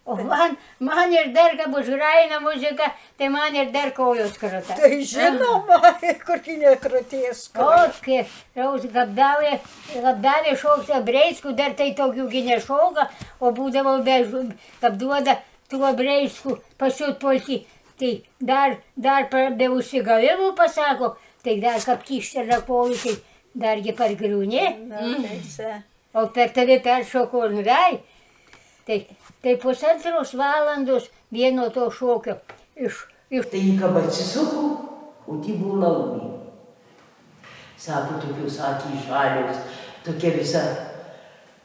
O man ir dar, kad bus graina muzika, tai man ir dar kojos krata. Tai žinoma, kurkinė krūties. O, kiek gabdavė šokti breisku, dar tai tokių gi nešoka, o būdavo kaip duoda tuo breisku pasiūt polti. Tai dar be užsigavimų pasako, tai dar kaip kištelė kojų, tai dargi pargriūnė. O per tave peršoko ir nurai. Tai pusantros valandos vieno to šokio iš... Tai jį kab atsisuko, o tai buvo laumė. Sako, tokios akys žalios, tokia visa.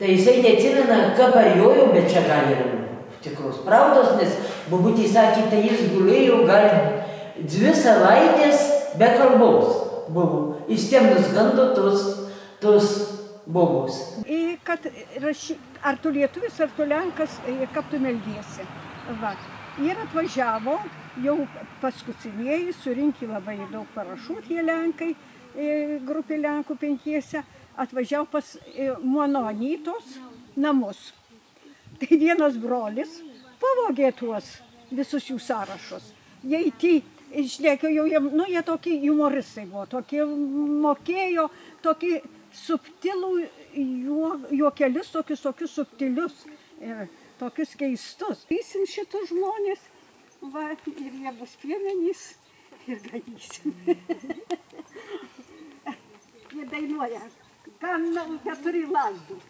Tai jisai neatsimena, ką parjojo, bet čia gali ir tikros pravdos, nes bobutė sakė, tai jis gulėjo gal 2 savaitės be kalbos buvo. Jis tiem nusgando tos bobos. Ar tu lietuvis, ar tu lenkas, kaip tu meldiesi. Va. Ir atvažiavo, jau paskutinieji, surinkę labai daug parašų tie lenkai, grupė lenkų 5, atvažiavo pas mano anytos namus. Tai vienas brolis pavogė tuos visus jų sąrašus. Jie šnekėjo, jie tokie humoristai buvo, tokie mokėjo, tokie subtilų juokelius, tokius subtilius, tokius keistus. Vysim šitus žmonės, va, ir jie bus piemenys ir ganysim. Jie dainuoja, ganau 4 lazdų.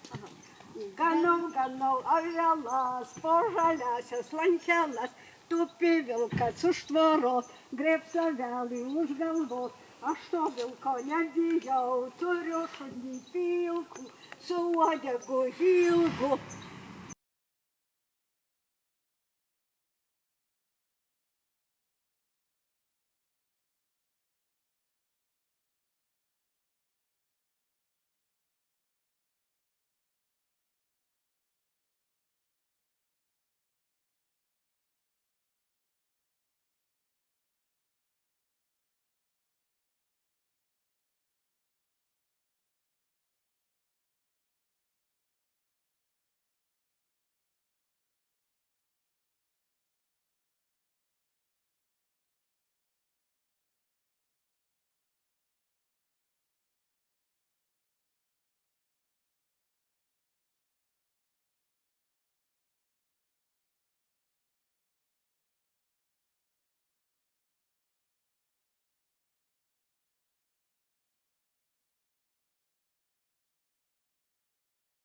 Ganau avelas, po žaliasias lankelas, tupi vilkas už tvoros, grėbs avelį už galvos. Aš to vilko nebijau, turiu šunį pilkų, su uodegu ilgu.